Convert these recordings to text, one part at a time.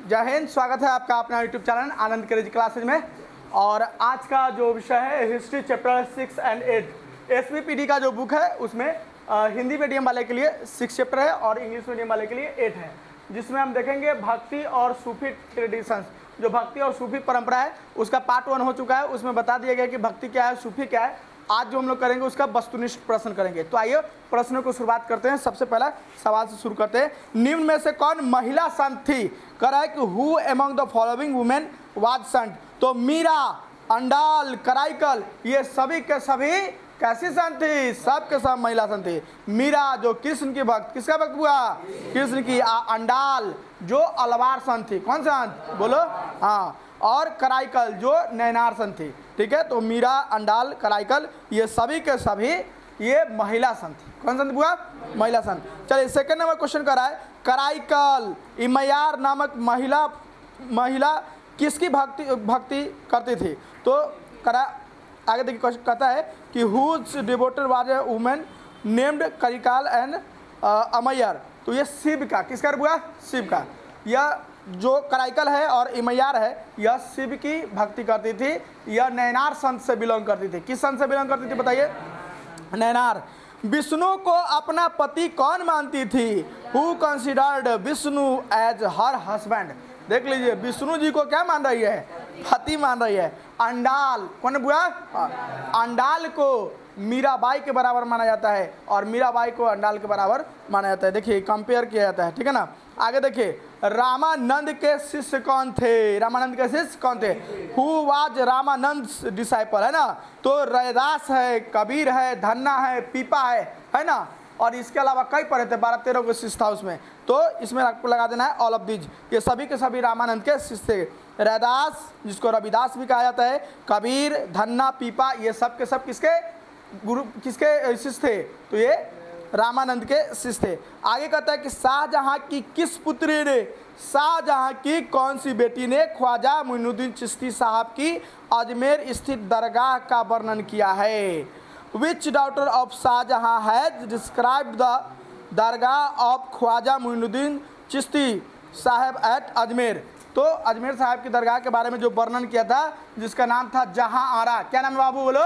जय हिंद। स्वागत है आपका अपना यूट्यूब चैनल आनंद क्रेजी क्लासेज में। और आज का जो विषय है हिस्ट्री चैप्टर 6 और 8। एसवीपीडी का जो बुक है उसमें हिंदी मीडियम वाले के लिए 6 चैप्टर है और इंग्लिश मीडियम वाले के लिए 8 है, जिसमें हम देखेंगे भक्ति और सूफी ट्रेडिशंस। जो भक्ति और सूफी परंपरा है उसका पार्ट 1 हो चुका है, उसमें बता दिया गया कि भक्ति क्या है, सूफी क्या है। आज जो हम लोग करेंगे उसका वस्तुनिष्ठ प्रश्न करेंगे। तो आइए प्रश्नों को शुरुआत करते हैं। सबसे पहला सवाल से शुरू करते हैं। निम्न में से कौन महिला संत थी? कह रहा है कि who among the following women was संत। तो मीरा, अंडाल, कराईकल, ये सभी के सभी कैसी संत थी? सब के सब महिला संत थी। मीरा जो कृष्ण की भक्त, किसका भक्त हुआ? कृष्ण की। अंडाल जो अलवार संत थी, कौन संत बोलो? हाँ। और कराईकल जो नैनार संत थी। ठीक है, तो मीरा, अंडाल, कराईकल ये सभी के सभी ये महिला संत थी। कौन संत हुआ? महिला संत। चलिए सेकंड नंबर क्वेश्चन कर रहा है, कराईकल इमयार नामक महिला किसकी भक्ति करती थी? तो आगे देखिए क्वेश्चन कहता है कि whose devoted was a women named Karaikal and Ammaiyar. तो ये शिव का, किसका हुआ? शिव का। यह जो कराईकल है और इमैयार है यह शिव की भक्ति करती थी। यह नैनार संत से बिलोंग करती थी। किस संत से बिलोंग करती थी बताइए? नैनार। विष्णु को अपना पति कौन मानती थी? Who considered Vishnu as her husband. देख लीजिए, विष्णु जी को क्या मान रही है? पति मान रही है। अंडाल कौन बुआ? अंडाल को मीराबाई के बराबर माना जाता है और मीराबाई को अंडाल के बराबर माना जाता है। देखिए कंपेयर किया जाता है। ठीक है ना। आगे देखिए, रामानंद के शिष्य कौन थे? रामानंद के शिष्य कौन थे? हु वाज रामानंद डिसाइपल, है ना। तो रैदास है, कबीर है, धन्ना है, पीपा है ना। और इसके अलावा कई पढ़े थे, 12-13 के शिष्य था उसमें। तो इसमें आपको लगा देना है ऑल ऑफ दीज। ये सभी के सभी रामानंद के शिष्य थे। रैदास जिसको रविदास भी कहा जाता है, कबीर, धन्ना, पीपा, ये सब के सब किसके गुरु, किसके शिष्य थे? तो ये रामानंद के शिष्य थे। आगे कहता है कि शाहजहां की किस पुत्री ने, शाहजहां की कौन सी बेटी ने ख्वाजा मोइनुद्दीन चिश्ती साहब की अजमेर स्थित दरगाह का वर्णन किया है? Which daughter of Shahjahan has described the dargah of Khwaja Moinuddin Chishti Sahab at Ajmer. तो अजमेर साहब की दरगाह के बारे में जो वर्णन किया था जिसका नाम था जहां आरा। क्या नाम है बाबू बोलो?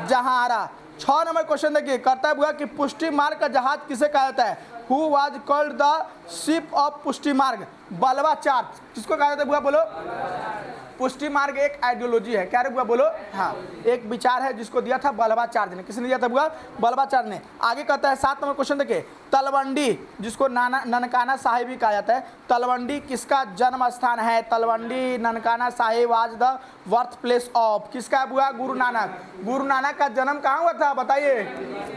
जहां आरा। 6 नंबर क्वेश्चन देखिए, करता हुआ कि पुष्टि मार्ग का जहाज किसे कहा जाता है? Who was called the ship of पुष्टि मार्ग? बल्बाचार्य। किसको कहा जाता है बुआ बोलो? पुष्टि मार्ग एक आइडियोलॉजी है। क्या रे बुआ बोलो? हाँ, एक विचार है जिसको दिया था बल्बाचार्य ने। किसने दिया था बुआ? बल्बाचार्य ने। आगे कहता है 7 नंबर क्वेश्चन देखिए, तलवंडी जिसको ननकाना साहिब भी कहा जाता है, तलवंडी किसका जन्म स्थान है? Talwandi Nankana Sahib was the birth place of, किसका बुआ? गुरु नानक। गुरु नानक का जन्म कहाँ हुआ था बताइए?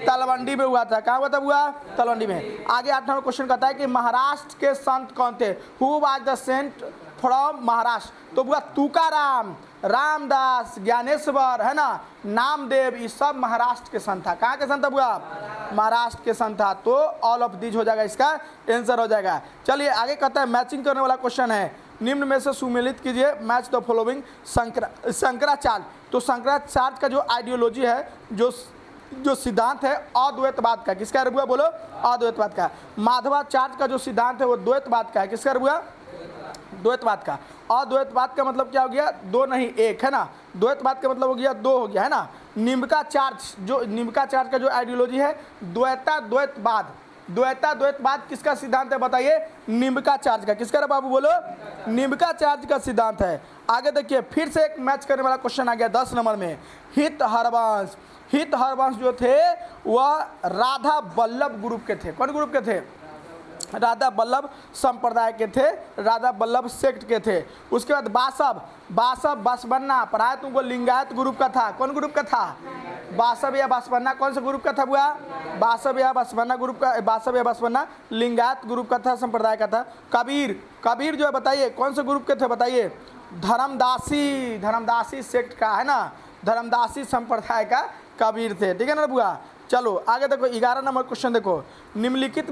तलवंडी में हुआ था। कहाँ हुआ था बुआ? तलवंडी में। आगे 8 नंबर क्वेश्चन कहता है कि महाराष्ट्र के संत कौन थे? Who was the Saint from Maharashtra? तो बुआ तुकाराम, रामदास, ज्ञानेश्वर, है ना, नामदेव, ये सब महाराष्ट्र के संत था। कहाँ के संत था बुआ? महाराष्ट्र के संत था। तो ऑल ऑफ दीज हो जाएगा, इसका आंसर हो जाएगा। चलिए आगे कहता है मैचिंग करने वाला क्वेश्चन है, निम्न में से सुमेलित कीजिए, मैच द फॉलोइंग। शंकराचार्य। तो शंकराचार्य का जो आइडियोलॉजी है, जो सिद्धांत है अद्वैतवाद का, किसका बुआ बोलो? अद्वैतवाद का। माधवाचार्य का जो सिद्धांत है वो द्वैतवाद का है। किसका बुआ? द्वैतवाद का। अद्वैतवाद का मतलब क्या हो गया? 2 नहीं 1, है ना। द्वैतवाद का मतलब हो गया 2 हो गया, है ना। निम्बकाचार्य का जो आइडियोलॉजी है द्वैतवाद। द्वैतवाद किसका सिद्धांत है बताइए? निम्बकाचार्य का। किसका बाबू बोलो? निम्बकाचार्य का सिद्धांत है। आगे देखिए, फिर से एक मैच करने वाला क्वेश्चन आ गया 10 नंबर में। हित हरवंश जो थे वह राधा वल्लभ ग्रुप के थे। कौन ग्रुप के थे? राधा वल्लभ संप्रदाय के थे, राधा वल्लभ सेक्ट के थे। उसके बाद बासव बासवन्ना, पढ़ाया तुमको, लिंगायत ग्रुप का था। कौन ग्रुप का था? बासव या बासवन्ना कौन सा ग्रुप का था बुआ? बासव या बासवन्ना ग्रुप का। बासव या बासवन्ना लिंगायत ग्रुप का था, संप्रदाय का था। कबीर जो है बताइए कौन से ग्रुप के थे बताइए? धर्मदासी सेक्ट का, है ना। धर्मदासी संप्रदाय का कबीर थे। ठीक है ना बुआ। चलो आगे देखो 11 नंबर क्वेश्चन देखो, निम्नलिखित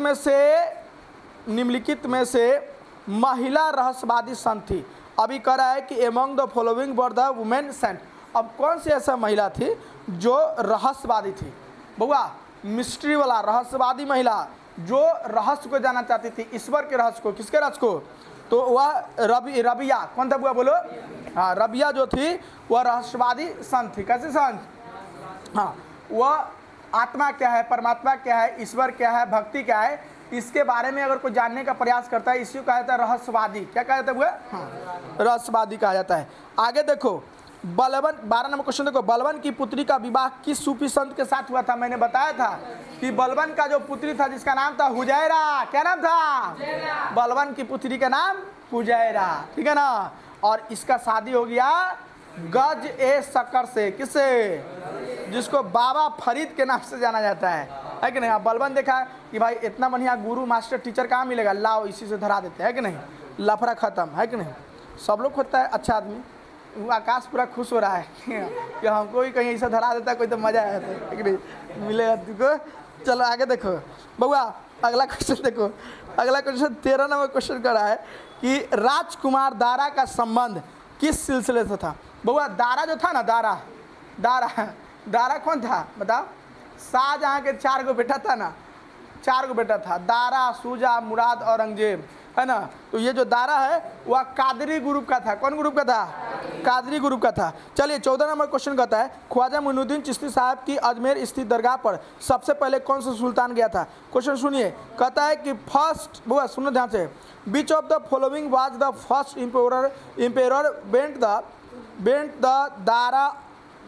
में से महिला रहस्यवादी संत थी। अभी कह रहा है कि among the following were the women saint. अब कौन सी ऐसा महिला थी जो रहस्यवादी थी? बउआ मिस्ट्री वाला रहस्यवादी महिला जो रहस्य को जानना चाहती थी, ईश्वर के रहस्य को। किसके रहस्य को? तो वह रबिया कौन था बुआ बोलो? हाँ, रबिया जो थी वह रहस्यवादी संत थी। कैसे संत? हाँ, वह आत्मा क्या है, परमात्मा क्या है, ईश्वर क्या है, भक्ति क्या है, इसके बारे में अगर कोई जानने का प्रयास करता है, इसी को कहा जाता है रहस्यवादी। क्या कहा जाता है बुआ? हाँ, रहस्यवादी कहा जाता है। आगे देखो बलवन, 12 नंबर क्वेश्चन देखो, बलवन की पुत्री का विवाह किस सूफी संत के साथ हुआ था? मैंने बताया था कि बलवन का जो पुत्री था जिसका नाम था हुजैरा, क्या नाम था? बलवन की पुत्री का नाम हुजैरा, ठीक है ना। और इसका शादी हो गया गज ए शक्कर से। किससे? जिसको बाबा फरीद के नाम से जाना जाता है कि नहीं? आप बलवन देखा कि भाई इतना बढ़िया गुरु मास्टर टीचर कहाँ मिलेगा, लाओ इसी से धरा देते हैं कि नहीं, लफड़ा खत्म है कि नहीं। सब लोग खोजता है अच्छा आदमी, वो आकाश पूरा खुश हो रहा है कि हमको ही कहीं ऐसा धरा देता कोई तो मजा आया था कि नहीं मिलेगा तुमको। चलो आगे देखो बउआ, अगला क्वेश्चन देखो। अगला क्वेश्चन 13 नंबर क्वेश्चन कर रहा है कि राजकुमार दारा का संबंध किस सिलसिले से था? बउआ दारा जो था ना, दारा कौन था बताओ? शाहजहां के 4 गो बेटा था ना, 4 गो बेटा था, दारा, सूजा, मुराद, औरंगजेब, है ना। तो ये जो दारा है वह कादरी ग्रुप का था। कौन ग्रुप का था? कादरी ग्रुप का था। चलिए 14 नंबर क्वेश्चन कहता है ख्वाजा मोइनुद्दीन चिश्ती साहब की अजमेर स्थित दरगाह पर सबसे पहले कौन सा सुल्तान गया था? क्वेश्चन सुनिए, कहता है कि फर्स्ट, बुआ सुनो ध्यान से, which of the following was the first emperor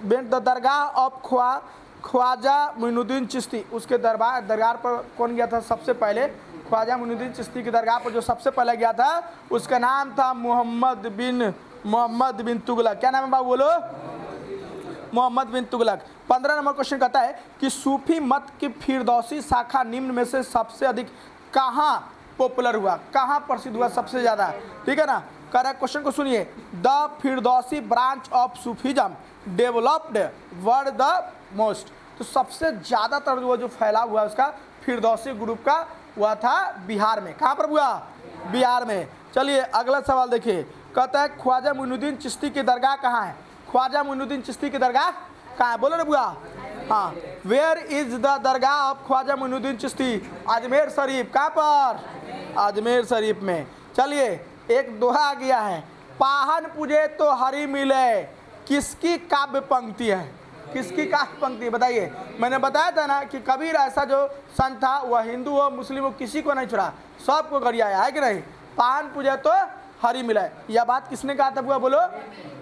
went the dargah of Khwaja Moinuddin Chishti. उसके दरगाह पर कौन गया था सबसे पहले? ख्वाजा मोइनुद्दीन चिश्ती की दरगाह पर जो सबसे पहले गया था उसका नाम था मोहम्मद बिन तुगलक। क्या नाम है बाबू बोलो? मोहम्मद बिन तुगलक। 15 नंबर क्वेश्चन कहता है कि सूफी मत की फिरदौसी शाखा निम्न में से सबसे अधिक कहाँ पॉपुलर हुआ, कहाँ प्रसिद्ध हुआ सबसे ज़्यादा? ठीक है ना। करेक्ट क्वेश्चन को सुनिए, the Firdausi branch of Sufism developed word the most. तो सबसे ज़्यादातर वो जो फैला हुआ उसका फिरदौसी ग्रुप का हुआ था बिहार में। कहाँ पर हुआ? बिहार में। चलिए अगला सवाल देखिए, कहता है ख्वाजा मोइनुद्दीन चिश्ती की दरगाह कहाँ है? ख्वाजा मोइनुद्दीन चिश्ती की दरगाह कहाँ है? बोलो रे बुआ। हाँ, where is the dargah of Khwaja Moinuddin Chishti? Ajmer Sharif. कहाँ पर? अजमेर शरीफ में। चलिए एक दोहा आ गया है, पाहन पूजे तो हरि मिले, किसकी काव्य पंक्ति है? किसकी काव्य पंक्ति बताइए? मैंने बताया था ना कि कबीर ऐसा जो संत था वह हिंदू हो मुस्लिम हो किसी को नहीं छोड़ा, सबको गरियाया है कि नहीं। पाहन पूजे तो हरि मिले, यह बात किसने कहा था बुआ बोलो?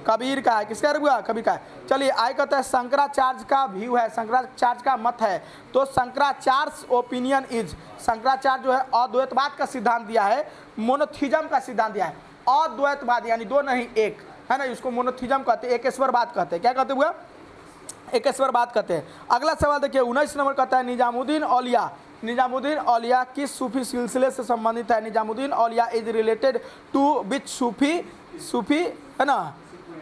कबीर का है। किसका बुआ? कबीर का है। चलिए आगे कहता है शंकराचार्य का व्यू है, शंकराचार्य का मत है। तो शंकराचार्य ओपिनियन इज, शंकराचार्य जो है अद्वैतवाद का सिद्धांत दिया है, मोनोथिज्म का सिद्धांत दिया है। अद्वैतवाद यानी दो नहीं एक, है ना, इसको मोनोथिज्म कहते हैं, एकेश्वरवाद कहते हैं। क्या कहते हुआ? एकेश्वरवाद कहते हैं। अगला सवाल देखिए 19 नंबर कहता है निजामुद्दीन औलिया। निजामुद्दीन औलिया किस सूफी सिलसिले से संबंधित है? निजामुद्दीन औलिया इज रिलेटेड टू विच सूफी है ना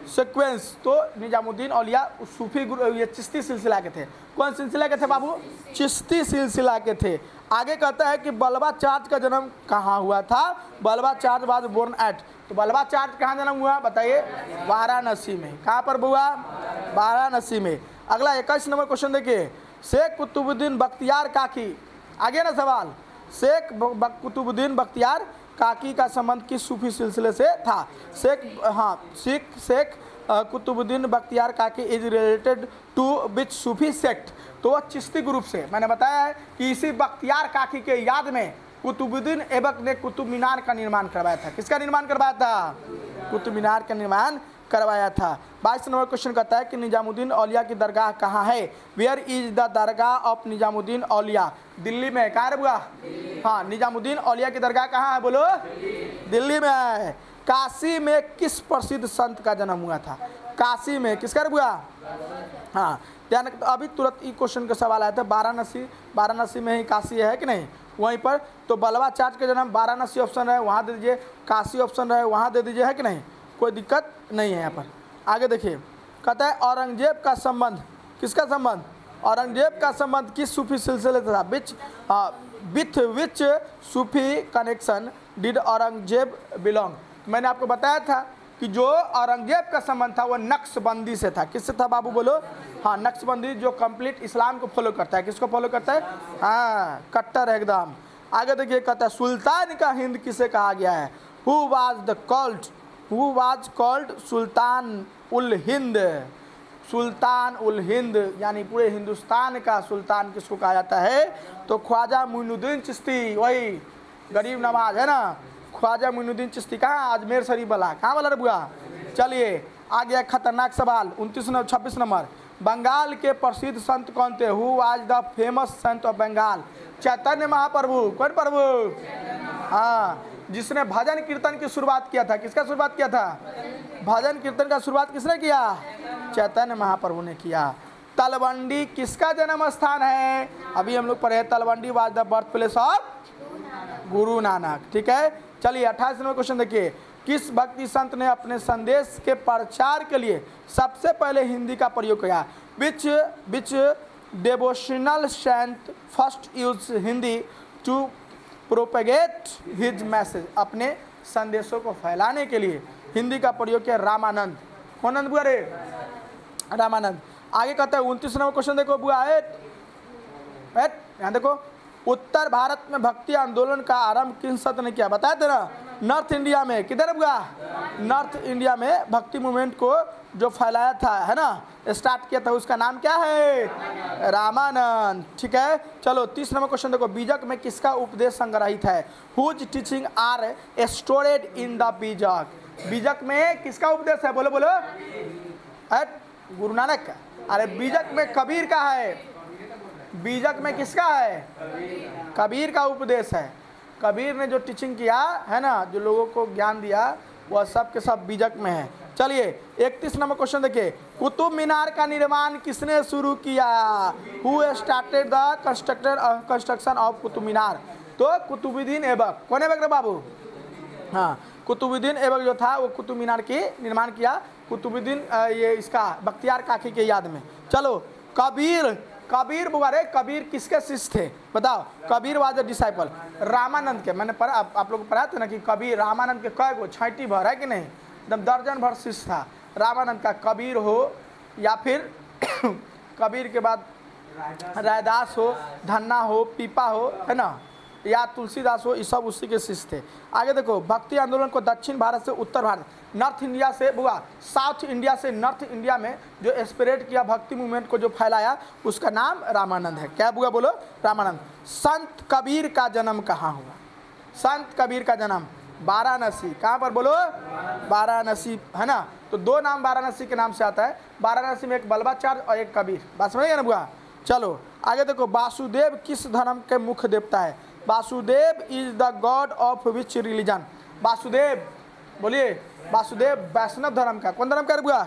सीक्वेंस। तो निजामुद्दीन औलिया सूफी ये चिश्ती सिलसिला के थे। कौन सिलसिला के थे बाबू? चिश्ती सिलसिला के थे। आगे कहता है कि बलवा चार्ज का जन्म कहाँ हुआ था? बलवा चार्ज वाज बोर्न एट। तो बलवा चार्ज कहाँ जन्म हुआ बताइए? वाराणसी में। कहाँ पर हुआ? वाराणसी में। अगला 21 नंबर क्वेश्चन देखिए, शेख कुतुबुद्दीन बख्तियार काकी, आगे ना सवाल, शेख कुतुबुद्दीन बख्तियार काकी का संबंध किस सूफी सिलसिले से था? Sheikh Qutbuddin Bakhtiyar Kaki is related to which Sufi sect? तो वह चिश्ती ग्रुप से। मैंने बताया है कि इसी बख्तियार काकी के याद में कुतुबुद्दीन ऐबक ने कुतुब मीनार का निर्माण करवाया था। किसका निर्माण करवाया था? कुतुब मीनार का निर्माण करवाया था। 22 नंबर क्वेश्चन कहता है कि निजामुद्दीन औलिया की दरगाह कहाँ है? Where is the dargah of Nizamuddin Auliya? Delhi में। कहाँ है बुआ? हाँ, निजामुद्दीन औलिया की दरगाह कहाँ है बोलो? दिल्ली में है। काशी में किस प्रसिद्ध संत का जन्म हुआ था? काशी में किसका बुआ? हाँ ध्यान, अभी तुरंत ई क्वेश्चन का सवाल आया था, वाराणसी में ही काशी है कि नहीं, वहीं पर। तो बलवा चार्ज का जन्म वाराणसी ऑप्शन है, वहाँ दे दीजिए। काशी ऑप्शन है, वहाँ दे दीजिए, है कि नहीं, कोई दिक्कत नहीं है यहाँ पर। आगे देखिए, कहता है औरंगजेब का संबंध, किसका संबंध? औरंगजेब का संबंध किस सूफी सिलसिले से था? With which Sufi connection did Aurangzeb belong? मैंने आपको बताया था कि जो औरंगजेब का संबंध था वह नक्शबंदी से था। किससे था बाबू बोलो? हाँ, नक्शबंदी जो कंप्लीट इस्लाम को फॉलो करता है। किसको फॉलो करता है? हाँ, कट्टर एकदम। आगे देखिए, कहता है सुल्तान का हिंद किसे कहा गया है? हु वाज कॉल्ड सुल्तान उल हिंद। सुल्तान उल हिंद यानी पूरे हिंदुस्तान का सुल्तान किसको कहा जाता है? तो ख्वाजा मोइनुद्दीन चिश्ती, वही गरीब नवाज है ना, ख्वाजा मोइनुद्दीन चिश्ती। कहाँ? अजमेर शरीफ वाला। कहाँ वाला रे बुआ? चलिए आ गया खतरनाक सवाल 26 नंबर। बंगाल के प्रसिद्ध संत कौन थे? Who was the famous Sant of Bengal? Chaitanya Mahaprabhu. कौन प्रभु? हाँ, जिसने भजन कीर्तन की शुरुआत किया था। किसका शुरुआत किया था? भजन कीर्तन का शुरुआत किसने किया? चैतन्य महाप्रभु ने किया। तलवंडी किसका जन्म स्थान है? अभी हम लोग पढ़े Talwandi was the birth place of Guru Nanak. ठीक है, चलिए 28 नंबर क्वेश्चन देखिए। किस भक्ति संत ने अपने संदेश के प्रचार के लिए सबसे पहले हिंदी का प्रयोग किया? Which devotional saint first use Hindi to propagate his message? अपने संदेशों को फैलाने के लिए हिंदी का प्रयोग किया रामानंद। कौन नंद बुआ रे? रामानंद। आगे कहते हैं 29 नंबर क्वेश्चन देखो बुआ, यहाँ देखो। उत्तर भारत में भक्ति आंदोलन का आरंभ किन संत ने किया? बताया थे ना, नॉर्थ इंडिया में। किधर बुआ? नॉर्थ इंडिया में भक्ति मूवमेंट को जो फैलाया था, है ना, स्टार्ट किया था, उसका नाम क्या है? रामानंद। ठीक है, चलो 30 नंबर क्वेश्चन देखो। बीजक में किसका उपदेश संग्रहित है? Whose teaching are stored in the Bijak? Bijak में किसका उपदेश है? बोलो बोलो। गुरु नानक का। अरे बीजक में कबीर का है। बीजक में किसका है? कबीर का उपदेश है। कबीर ने जो टीचिंग किया है ना, जो लोगों को ज्ञान दिया, वह सब के सब बीजक में है। चलिए 31 नंबर क्वेश्चन देखिए। कुतुब मीनार का निर्माण किसने शुरू किया? Who started the construction of Qutub Minar? तो कुतुबुद्दीन ऐबक। कौन ऐबक रे बाबू? हाँ, कुतुबुद्दीन ऐबक जो था वो कुतुब मीनार की निर्माण किया। कुतुबुद्दीन ये इसका बख्तियार काकी के याद में। चलो कबीर बुआरे, कबीर किसके शिष्य थे? बताओ। Kabir was a disciple Ramanand के। मैंने पढ़ा, आप लोग पढ़ा था ना कि कबीर रामानंद के कै गो? 6 भर है कि नहीं? एकदम दर्जन भर शिष्य था रामानंद का। कबीर हो या फिर कबीर के बाद रैदास हो, धन्ना हो, पीपा हो, है ना, या तुलसीदास हो, ये सब उसी के शिष्य थे। आगे देखो। भक्ति आंदोलन को दक्षिण भारत से उत्तर भारत, नॉर्थ इंडिया से बुआ, साउथ इंडिया से नॉर्थ इंडिया में जो स्प्रेड किया, भक्ति मूवमेंट को जो फैलाया, उसका नाम रामानंद है। क्या बुआ? बोलो। रामानंद। संत कबीर का जन्म कहाँ हुआ? संत कबीर का जन्म वाराणसी। कहाँ पर? बोलो। वाराणसी, है ना। तो 2 नाम वाराणसी के नाम से आता है। वाराणसी में एक बल्बाचार्य और एक कबीर। बात समझ गए ना बुआ? चलो आगे देखो। वासुदेव किस धर्म के मुख्य देवता है? Vasudev is the God of which religion? Vasudev, बोलिए। वासुदेव वैष्णव धर्म का। कौन धर्म का बुआ?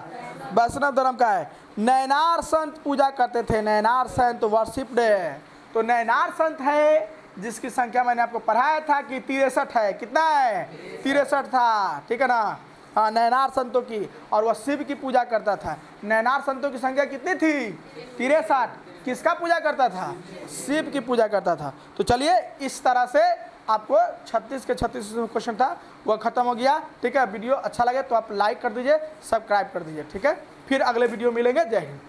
वैष्णव धर्म का है। नैनार संत पूजा करते थे। नैनार संत वर्शिप्ड। तो नैनार संत है जिसकी संख्या मैंने आपको पढ़ाया था कि 63 है। कितना है? 63 था। ठीक है ना। हाँ, नैनार संतों की, और वह शिव की पूजा करता था। नैनार संतों की संख्या कितनी थी? 63। किसका पूजा करता था? शिव की पूजा करता था। तो चलिए इस तरह से आपको 36 के 36 क्वेश्चन था वह खत्म हो गया। ठीक है, वीडियो अच्छा लगे तो आप लाइक कर दीजिए, सब्सक्राइब कर दीजिए। ठीक है, फिर अगले वीडियो मिलेंगे। जय हिंद।